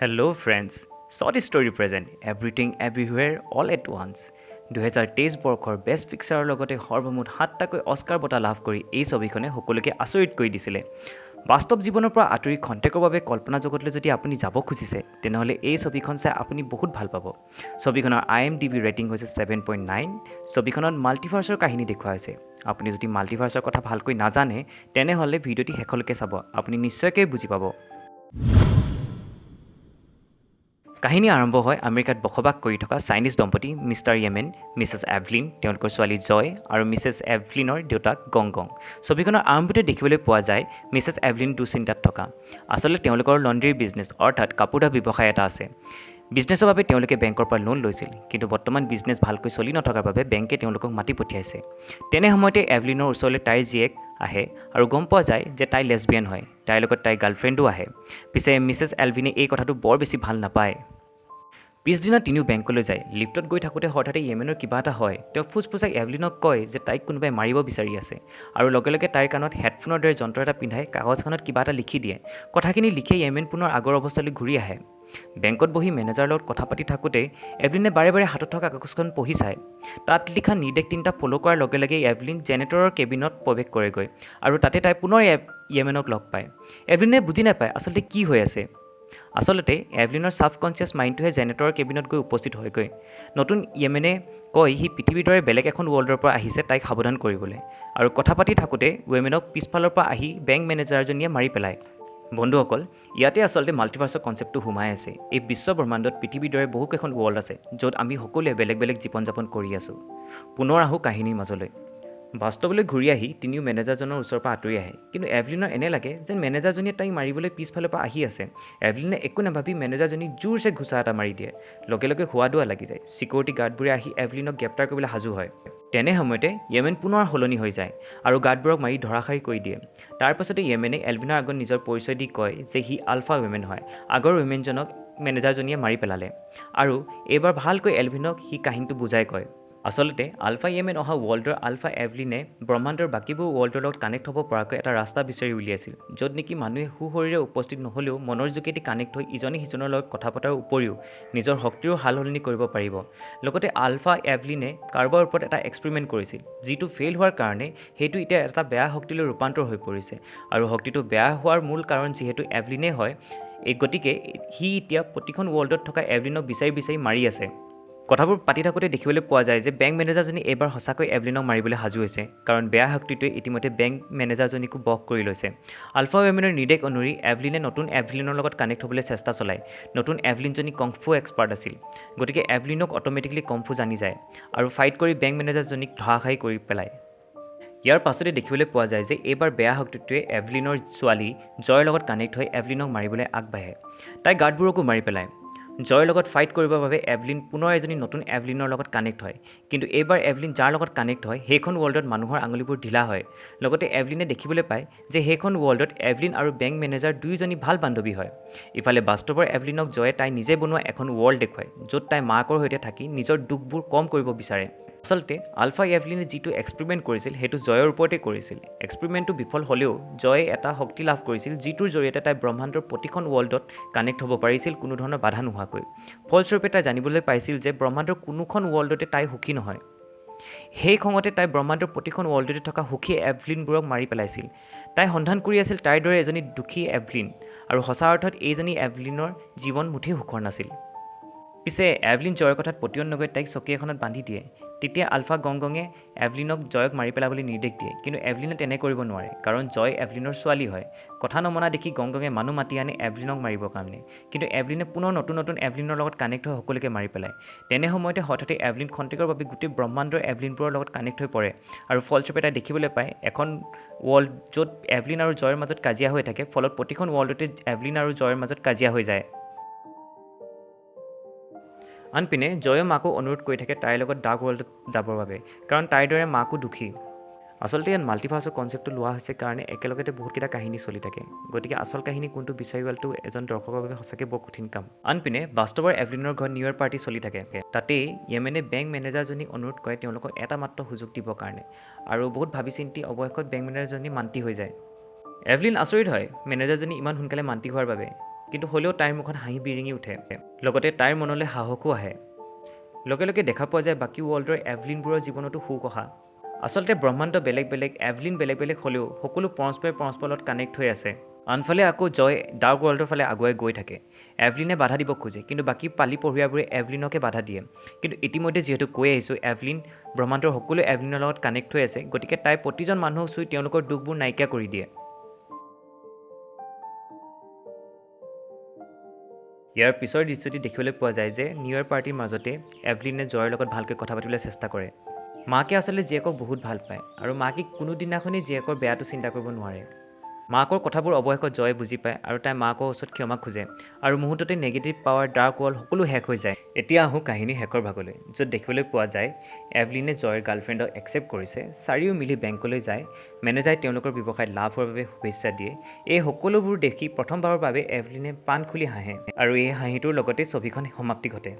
Hello friends, short story present, everything everywhere all at once. 2023 বৰ্ষৰ best পিকচাৰৰ লগতে সৰ্বমুঠ 7টাকৈ Oscar বঁটা লাভ কৰি এই ছবিখনে সকলোকে আচৰিত কৰি দিছিলে। বাস্তৱ জীৱনৰ পৰা আঁতৰি খন্তেকৰ বাবে কল্পনা জগতলৈ যদি আপুনি যাব খুজিছে তেনেহ'লে এই ছবিখন চাই আপুনি বহুত ভাল পাব। ছবিখনৰ IMDb ৰেটিং হৈছে 7.9। ছবিখনত মাল্টিভাৰ্ছৰ কাহিনী দেখুওৱা হৈছে। আপুনি যদি মাল্টিভাৰ্ছৰ কথা ভালকৈ নাজানে তেনেহ'লে ভিডিঅ'টি শেষলৈকে চাব, আপুনি নিশ্চয়কৈ বুজি পাব। কাহিনী আৰম্ভ হয় আমেৰিকাত বসবাস কৰি থকা চাইনিজ দম্পতী মিষ্টাৰ য়েমেন, মিছেছ এভলিন, তেওঁলোকৰ ছোৱালী জয় আৰু মিছেছ এভলিনৰ দেউতাক গং। ছবিখনৰ আৰম্ভতে দেখিবলৈ পোৱা যায় মিছেছ এভলিন দুশ্চিন্তাত থকা। আচলতে তেওঁলোকৰ লণ্ড্ৰীৰ বিজনেছ অৰ্থাৎ কাপোৰ ধোৱা ব্যৱসায় এটা আছে। বিজনেছৰ বাবে তেওঁলোকে বেংকৰ পৰা লোন লৈছিল, কিন্তু বৰ্তমান বিজনেছ ভালকৈ চলি নথকাৰ বাবে বেংকে তেওঁলোকক মাতি পঠিয়াইছে। তেনে সময়তে এভলিনৰ ওচৰলৈ তাইৰ জীয়েক আহে আৰু গম পোৱা যায় যে তাই লেছবিয়ান হয়। তাইৰ লগত তাইৰ গাৰ্লফ্ৰেণ্ডো আহে। পিছে মিছেছ এলভিনে এই কথাটো বৰ বেছি ভাল নাপায়। পিছদিনা তিনিও বেংকলৈ যায়। লিফ্টত গৈ থাকোঁতে হঠাতে য়েমেনৰ কিবা এটা হয়। তেওঁ ফুচফুচাই এভলিনক কয় যে তাইক কোনোবাই মাৰিব বিচাৰি আছে আৰু লগে লগে তাইৰ কাণত হেডফোনৰ দৰে যন্ত্ৰ এটা পিন্ধাই কাগজখনত কিবা এটা লিখি দিয়ে। কথাখিনি লিখি য়েমেন পুনৰ আগৰ অৱস্থালৈ ঘূৰি আহে। বেংকত বহি মেনেজাৰৰ লগত কথা পাতি থাকোঁতে এভলিনে বাৰে বাৰে হাতত থকা কাগজখন পঢ়ি চায়। তাত লিখা নিৰ্দেশ তিনিটা ফ'ল' কৰাৰ লগে লগে এভলিন জেনেটৰৰ কেবিনত প্ৰৱেশ কৰেগৈ আৰু তাতে তাই পুনৰ য়েমেনক লগ পায়। এভলিনে বুজি নাপায় আচলতে কি হৈ আছে। আচলতে এভলিনৰ ছাবকনচিয়াছ মাইণ্ডটোহে জেনেটৰৰ কেবিনত গৈ উপস্থিত হয়গৈ। নতুন য়েমেনে কয় সি পৃথিৱীৰ দৰে বেলেগ এখন ৱৰ্ল্ডৰ পৰা আহিছে তাইক সাৱধান কৰিবলৈ, আৰু কথা পাতি থাকোঁতে য়েমেনক পিছফালৰ পৰা আহি বেংক মেনেজাৰজনীয়ে মাৰি পেলায়। বন্ধুসকল, ইয়াতে আচলতে মাল্টিভাৰ্ছৰ কনচেপ্টটো সোমাই আছে। এই বিশ্ব ব্ৰহ্মাণ্ডত পৃথিৱীৰ দৰে বহুকেইখন ৱৰ্ল্ড আছে য'ত আমি সকলোৱে বেলেগ বেলেগ জীৱন যাপন কৰি আছোঁ। পুনৰ আহোঁ কাহিনীৰ মাজলৈ। বাস্তৱলৈ ঘূৰি আহি তিনিও মেনেজাৰজনৰ ওচৰৰ পৰা আঁতৰি আহে, কিন্তু এভলিনৰ এনে লাগে যেন মেনেজাৰজনীয়ে তাইক মাৰিবলৈ পিছফালৰ পৰা আহি আছে। এভলিনে একো নাভাবি মেনেজাৰজনীক জোৰছে ঘোচা এটা মাৰি দিয়ে। লগে লগে হোৱা দোৱা লাগি যায়। চিকিউৰিটি গাৰ্ডবোৰে আহি এভলিনক গ্ৰেপ্তাৰ কৰিবলৈ সাজু হয়। তেনে সময়তে য়েমেন পুনৰ সলনি হৈ যায় আৰু গাৰ্ডবোৰক মাৰি ধৰাশায়ী কৰি দিয়ে। তাৰ পাছতে য়েমেনে এলভিনৰ আগত নিজৰ পৰিচয় দি কয় যে সি আলফা ৱেমেন হয়। আগৰ ৱেমেনজনক মেনেজাৰজনীয়ে মাৰি পেলালে, আৰু এইবাৰ ভালকৈ এলভিনক সি কাহিনীটো বুজাই কয়। আচলতে আলফা য়েমেন অহা ৱৰ্ল্ডৰ আলফা এভলিনে ব্ৰহ্মাণ্ডৰ বাকীবোৰ ৱৰ্ল্ডৰ লগত কানেক্ট হ'ব পৰাকৈ এটা ৰাস্তা বিচাৰি উলিয়াইছিল, য'ত নেকি মানুহে সুশৰীৰে উপস্থিত নহ'লেও মনৰ যোগেদি কানেক্ট হৈ ইজনে সিজনৰ লগত কথা পতাৰ উপৰিও নিজৰ শক্তিৰো সাল সলনি কৰিব পাৰিব। লগতে আলফা এভলিনে কাৰোবাৰ ওপৰত এটা এক্সপেৰিমেণ্ট কৰিছিল, যিটো ফেইল হোৱাৰ কাৰণে সেইটো এতিয়া এটা বেয়া শক্তিলৈ ৰূপান্তৰ হৈ পৰিছে, আৰু শক্তিটো বেয়া হোৱাৰ মূল কাৰণ যিহেতু এভলিনে হয়, গতিকে সি এতিয়া প্ৰতিখন ৱৰ্ল্ডত থকা এভলিনক বিচাৰি বিচাৰি মাৰি আছে। কথাবোৰ পাতি থাকোঁতে দেখিবলৈ পোৱা যায় যে বেংক মেনেজাৰজনী এইবাৰ সঁচাকৈ এভলিনক মাৰিবলৈ সাজু হৈছে, কাৰণ বেয়া শক্তিটোৱে ইতিমধ্যে বেংক মেনেজাৰজনীকো বশ কৰি লৈছে। আলফা ৱেমেনৰ নিৰ্দেশ অনুসৰি এভলিনে নতুন এভলিনৰ লগত কানেক্ট হ'বলৈ চেষ্টা চলায়। নতুন এভলিনজনী কংফু এক্সপাৰ্ট আছিল, গতিকে এভলিনক অট'মেটিকেলি কংফু জানি যায় আৰু ফাইট কৰি বেংক মেনেজাৰজনীক ধৰাশায়ী কৰি পেলায়। ইয়াৰ পাছতে দেখিবলৈ পোৱা যায় যে এইবাৰ বেয়া শক্তিটোৱে এভলিনৰ ছোৱালী জয়ৰ লগত কানেক্ট হৈ এভলিনক মাৰিবলৈ আগবাঢ়ে। তাই গাৰ্ডবোৰকো মাৰি পেলায়। জয়ৰ লগত ফাইট কৰিবৰ বাবে এভলিন পুনৰ এজনী নতুন এভলিনৰ লগত কানেক্ট হয়, কিন্তু এইবাৰ এভলিন যাৰ লগত কানেক্ট হয় সেইখন ৱৰ্ল্ডত মানুহৰ আঙুলিবোৰ ঢিলা হয়। লগতে এভলিনে দেখিবলৈ পায় যে সেইখন ৱৰ্ল্ডত এভলিন আৰু বেংক মেনেজাৰ দুয়োজনী ভাল বান্ধৱী হয়। ইফালে বাস্তৱৰ এভলিনক জয়ে তাই নিজে বনোৱা এখন ৱৰ্ল্ড দেখুৱায়, য'ত তাই মাকৰ সৈতে থাকি নিজৰ দুখবোৰ কম কৰিব বিচাৰে। আচলতে আলফা এভলিনে যিটো এক্সপেৰিমেণ্ট কৰিছিল সেইটো জয়ৰ ওপৰতে কৰিছিল। এক্সপেৰিমেণ্টটো বিফল হ'লেও জয়ে এটা শক্তি লাভ কৰিছিল, যিটোৰ জৰিয়তে তাই ব্ৰহ্মাণ্ডৰ প্ৰতিখন ৱৰ্ল্ডত কানেক্ট হ'ব পাৰিছিল কোনো ধৰণৰ বাধা নোহোৱাকৈ। ফলস্বৰূপে তাই জানিবলৈ পাইছিল যে ব্ৰহ্মাণ্ডৰ কোনোখন ৱৰ্ল্ডতে তাই সুখী নহয়। সেই খঙতে তাই ব্ৰহ্মাণ্ডৰ প্ৰতিখন ৱৰ্ল্ডতে থকা সুখী এভলিনবোৰক মাৰি পেলাইছিল। তাই সন্ধান কৰি আছিল তাইৰ দৰে এজনী দুখী এভলিন, আৰু সঁচা অৰ্থত এইজনী এভলিনৰ জীৱন মুঠেই সুখৰ নাছিল। পিছে এভলিন জয়ৰ কথাত পতিয়ন নগৈ তাইক চকী এখনত বান্ধি দিয়ে। তেতিয়া আলফা গঙে এভলিনক জয়ক মাৰি পেলাবলৈ নিৰ্দেশ দিয়ে, কিন্তু এভলিনে তেনে কৰিব নোৱাৰে, কাৰণ জয় এভলিনৰ ছোৱালী হয়। কথা নমনা দেখি গঙে মানুহ মাতি আনে এভলিনক মাৰিবৰ কাৰণে, কিন্তু এভলিনে পুনৰ নতুন নতুন এভলিনৰ লগত কানেক্ট হৈ সকলোকে মাৰি পেলায়। তেনে সময়তে হঠাতে এভলিন খন্তেকৰ বাবে গোটেই ব্ৰহ্মাণ্ডৰ এভলিনবোৰৰ লগত কানেক্ট হৈ পৰে, আৰু ফলস্বৰূপে তাই দেখিবলৈ পায় এখন ৱৰ্ল্ড য'ত এভলিন আৰু জয়ৰ মাজত কাজিয়া হৈ থাকে, ফলত প্ৰতিখন ৱৰ্ল্ডতে এভলিন আৰু জয়ৰ মাজত কাজিয়া হৈ যায়। আনপিনে জয়ে মাকো অনুৰোধ কৰি থাকে তাইৰ লগত ডাৰ্ক ৱৰ্ল্ডত যাবৰ বাবে, কাৰণ তাইৰ দৰে মাকো দুখী। আচলতে ইয়াত মাল্টিভাৰ্ছৰ কনচেপ্টটো লোৱা হৈছে কাৰণে একেলগতে বহুতকেইটা কাহিনী চলি থাকে, গতিকে আচল কাহিনী কোনটো বিচাৰি ওলোৱাটো এজন দৰ্শকৰ বাবে সঁচাকৈ বৰ কঠিন কাম। আনপিনে বাস্তৱৰ এভলিনৰ ঘৰত নিউ ইয়েৰ পাৰ্টি চলি থাকে। তাতেই য়েমেনে বেংক মেনেজাৰজনীক অনুৰোধ কৰে তেওঁলোকক এটা মাত্ৰ সুযোগ দিবৰ কাৰণে, আৰু বহুত ভাবি চিন্তি অৱশেষত বেংক মেনেজাৰজনী মান্তি হৈ যায়। এভলিন আচৰিত হয় মেনেজাৰজনী ইমান সোনকালে মান্তি হোৱাৰ বাবে। কিন্তু হ'লেও তাইৰ মুখত হাঁহি বিৰিঙি উঠে লগতে তাইৰ মনলৈ সাহসো আহে লগে লগে দেখা পোৱা যায় বাকী ৱৰ্ল্ডৰ এভলিনবোৰৰ জীৱনতো সুখ অহা আচলতে ব্ৰহ্মাণ্ড বেলেগ বেলেগ এভলিন বেলেগ বেলেগ হ'লেও সকলো পৰস্পৰৰ লগত কানেক্ট হৈ আছে আনফালে আকৌ জয় ডাৰ্ক ৱৰ্ল্ডৰ ফালে আগুৱাই গৈ থাকে এভলিনে বাধা দিব খোজে কিন্তু বাকী পালি পঢ়ুৱাবোৰে এভলিনকে বাধা দিয়ে কিন্তু ইতিমধ্যে যিহেতু কৈ আহিছোঁ এভলিন ব্ৰহ্মাণ্ডৰ সকলো এভলিনৰ লগত কানেক্ট হৈ আছে গতিকে তাই প্ৰতিজন মানুহক চুই তেওঁলোকৰ দুখবোৰ নাইকিয়া কৰি দিয়ে ইয়াৰ পিছৰ দৃশ্যটি দেখিবলৈ পোৱা যায় যে নিউ ইয়েৰ পাৰ্টিৰ মাজতে এভলিনে জয়ৰ লগত ভালকৈ কথা পাতিবলৈ চেষ্টা কৰে মাকে আচলতে জীয়েকক বহুত ভাল পায় আৰু মাকে কোনোদিনাখনেই জীয়েকৰ বেয়াটো চিন্তা কৰিব নোৱাৰে মাকৰ কথাবোৰ অৱশেষত জয়ে বুজি পায় আৰু তাই মাকৰ ওচৰত ক্ষমা খোজে আৰু মুহূৰ্ততে নেগেটিভ পাৱাৰ ডাৰ্ক ৱৰ্ল্ড সকলো শেষ হৈ যায় এতিয়া আহোঁ কাহিনীৰ শেষৰ ভাগলৈ য'ত দেখিবলৈ পোৱা যায় এভলিনে জয়ৰ গাৰ্লফ্ৰেণ্ডক একচেপ্ট কৰিছে চাৰিও মিলি বেংকলৈ যায় মেনেজাৰে তেওঁলোকৰ ব্যৱসায়ত লাভ হোৱাৰ বাবে শুভেচ্ছা দিয়ে এই সকলোবোৰ দেখি প্ৰথমবাৰৰ বাবে এভলিনে পাণ খুলি হাঁহে আৰু এই হাঁহিটোৰ লগতে ছবিখন সমাপ্তি ঘটে